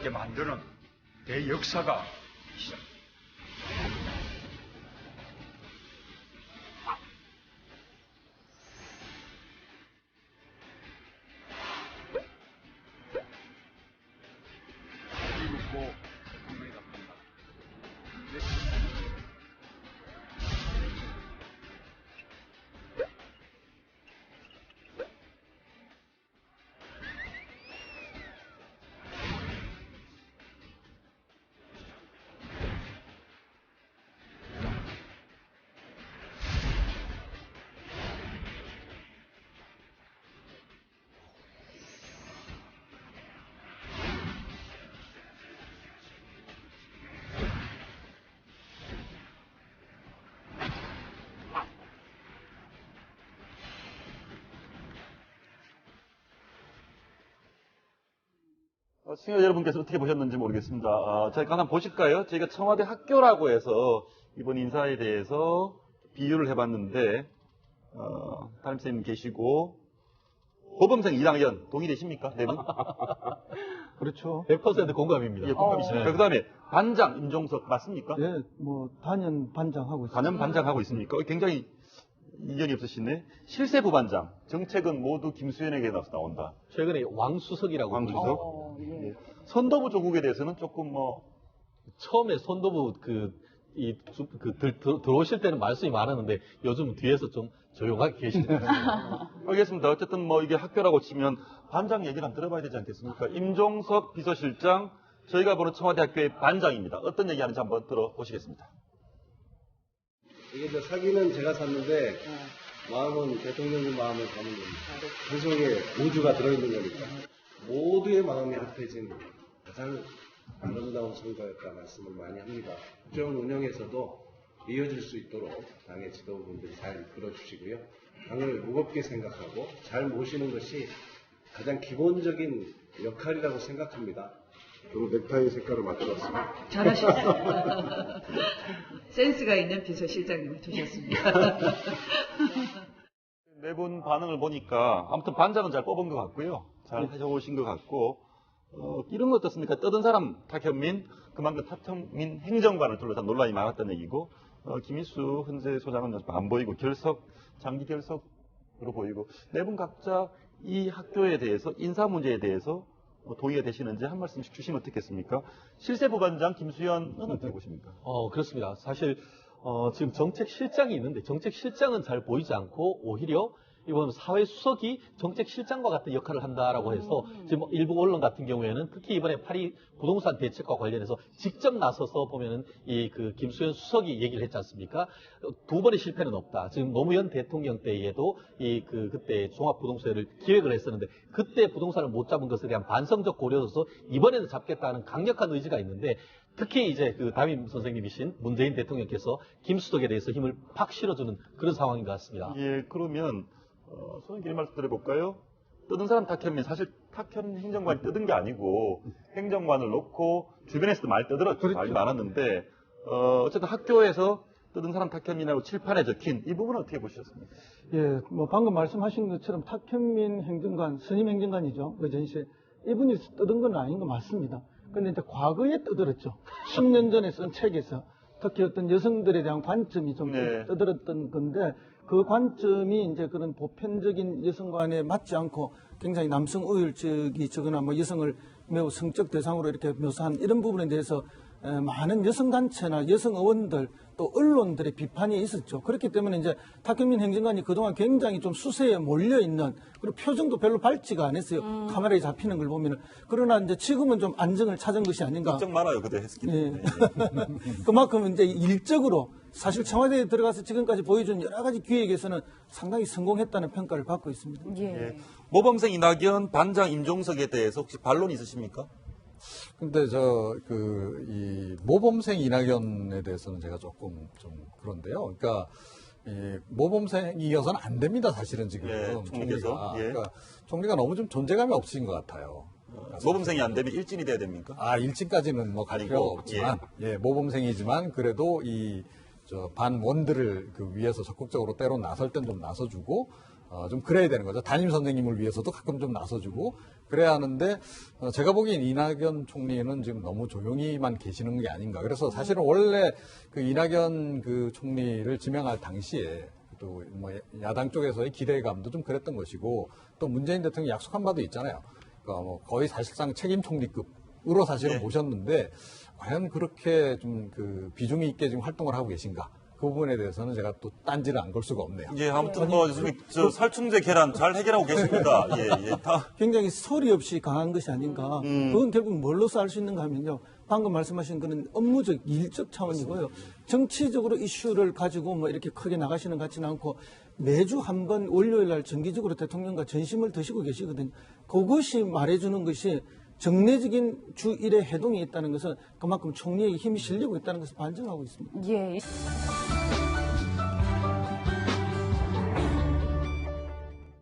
있게 만드는 대역사가 시작. 그리고 분명히 답한다. 시청자 여러분께서 어떻게 보셨는지 모르겠습니다. 저희가 한번 보실까요? 저희가 청와대 학교라고 해서 이번 인사에 대해서 비유를 해봤는데, 담임선생님 계시고, 모범생 이낙연 동의되십니까? 네 분? 그렇죠. 100% 공감입니다. 예, 공감이십니까? 그 다음에 반장 임종석 맞습니까? 예, 뭐 단연 반장하고 있습니다. 단연 반장하고 있습니까? 굉장히 이견이 없으시네. 실세 부반장, 정책은 모두 김수현에게 나온다. 최근에 왕수석이라고 왕수석? 부르죠. 예. 선도부 조국에 대해서는 조금 처음에 선도부 들어오실 때는 말씀이 많았는데 요즘 뒤에서 좀 조용하게 계시네요. 알겠습니다. 어쨌든 이게 학교라고 치면 반장 얘기를 한번 들어봐야 되지 않겠습니까? 임종석 비서실장, 저희가 보는 청와대 학교의 반장입니다. 어떤 얘기 하는지 한번 들어보시겠습니다. 이게 이제 사기는 제가 샀는데 마음은 대통령의 마음을 담은 겁니다. 그 속에 우주가 들어있는 거니까 모두의 마음이 합해진 가장 아름다운 선거였다 말씀을 많이 합니다. 국정 운영에서도 이어질 수 있도록 당의 지도부분들이 잘 이끌어주시고요. 당을 무겁게 생각하고 잘 모시는 것이 가장 기본적인 역할이라고 생각합니다. 그리고 넥타이 색깔을 맞춰봤습니다. 잘하셨어요. 센스가 있는 비서실장님을 두셨습니다. 네 분 반응을 보니까 아무튼 반장은 잘 뽑은 것 같고요. 잘 해오신 것 같고, 이런 거 어떻습니까? 떠든 사람 탁현민, 그만큼 탁현민 행정관을 둘러싼 논란이 많았던 얘기고, 김일수 헌재 소장은 안 보이고 결석, 장기 결석으로 보이고, 네 분 각자 이 학교에 대해서, 인사 문제에 대해서 동의가 되시는지 한 말씀씩 주시면 어떻겠습니까? 실세 부반장 김수현은 어떻게 보십니까? 그렇습니다. 사실 지금 정책실장이 있는데 정책실장은 잘 보이지 않고 오히려 이번 사회수석이 정책실장과 같은 역할을 한다라고 해서 지금 일부 언론 같은 경우에는 특히 이번에 파리 부동산 대책과 관련해서 직접 나서서 보면은 김수현 수석이 얘기를 했지 않습니까? 두 번의 실패는 없다. 지금 노무현 대통령 때에도 그때 종합부동산을 기획을 했었는데 그때 부동산을 못 잡은 것에 대한 반성적 고려로서 이번에는 잡겠다는 강력한 의지가 있는데 특히 이제 담임 선생님이신 문재인 대통령께서 김수석에 대해서 힘을 팍 실어주는 그런 상황인 것 같습니다. 예, 그러면 소장님 말씀 드려볼까요? 뜯은 사람 탁현민, 사실 탁현 행정관이 뜯은 게 아니고 행정관을 놓고 주변에서도 많이 떠들었죠. 그렇죠. 많이 많았는데 어쨌든 학교에서 뜯은 사람 탁현민하고 칠판에 적힌 이 부분은 어떻게 보셨습니까? 예, 뭐 방금 말씀하신 것처럼 탁현민 행정관, 선임 행정관이죠. 그 전시에 이분이 뜯은 건 아닌 거 맞습니다. 근데 이제 과거에 떠들었죠. 10년 전에 쓴 책에서 특히 어떤 여성들에 대한 관점이 좀 네. 떠들었던 건데 그 관점이 이제 그런 보편적인 여성관에 맞지 않고 굉장히 남성 우월적이거나 뭐 여성을 매우 성적 대상으로 이렇게 묘사한 이런 부분에 대해서 많은 여성단체나 여성 의원들 또 언론들의 비판이 있었죠. 그렇기 때문에 이제 탁현민 행정관이 그동안 굉장히 좀 수세에 몰려있는 그리고 표정도 별로 밝지가 않았어요. 카메라에 잡히는 걸 보면은. 그러나 이제 지금은 좀 안정을 찾은 것이 아닌가. 걱정 많아요, 그때 했기 때문에. 예. 그만큼 이제 일적으로 사실 청와대에 들어가서 지금까지 보여준 여러 가지 기획에서는 상당히 성공했다는 평가를 받고 있습니다. 예. 모범생 이낙연, 반장 임종석에 대해서 혹시 반론이 있으십니까? 근데 이 모범생 이낙연에 대해서는 제가 조금 좀 그런데요. 그러니까 이 모범생이어서는 안 됩니다. 사실은 지금 예, 총리께서. 총리가. 예. 그러니까 총리가 너무 좀 존재감이 없으신 것 같아요. 모범생이 안 되면 일진이 돼야 됩니까? 일진까지는 뭐 갈 필요 아니고, 없지만, 예, 모범생이지만 그래도 반원들을 위해서 적극적으로 때로 나설 땐 좀 나서주고, 좀 그래야 되는 거죠. 담임 선생님을 위해서도 가끔 좀 나서주고 그래야 하는데 제가 보기엔 이낙연 총리는 지금 너무 조용히만 계시는 게 아닌가. 그래서 사실은 원래 그 이낙연 그 총리를 지명할 당시에 또 뭐 야당 쪽에서의 기대감도 좀 그랬던 것이고 또 문재인 대통령이 약속한 바도 있잖아요. 그러니까 뭐 거의 사실상 책임 총리급으로 사실은 모셨는데 과연 그렇게 좀 그 비중이 있게 지금 활동을 하고 계신가? 그 부분에 대해서는 제가 또 딴지를 안 걸 수가 없네요. 예, 아무튼 뭐 저 살충제 계란 잘 해결하고 계십니다. 예, 예. 다 굉장히 소리 없이 강한 것이 아닌가. 그건 결국 뭘로써 알 수 있는가 하면요. 방금 말씀하신 그런 업무적, 일적 차원이고요. 정치적으로 이슈를 가지고 뭐 이렇게 크게 나가시는 것 같지는 않고 매주 한 번 월요일 날 정기적으로 대통령과 전심을 드시고 계시거든요. 그것이 말해주는 것이 정례적인 주 1회 해동이 있다는 것은 그만큼 총리의 힘이 실리고 있다는 것을 반증하고 있습니다. 예.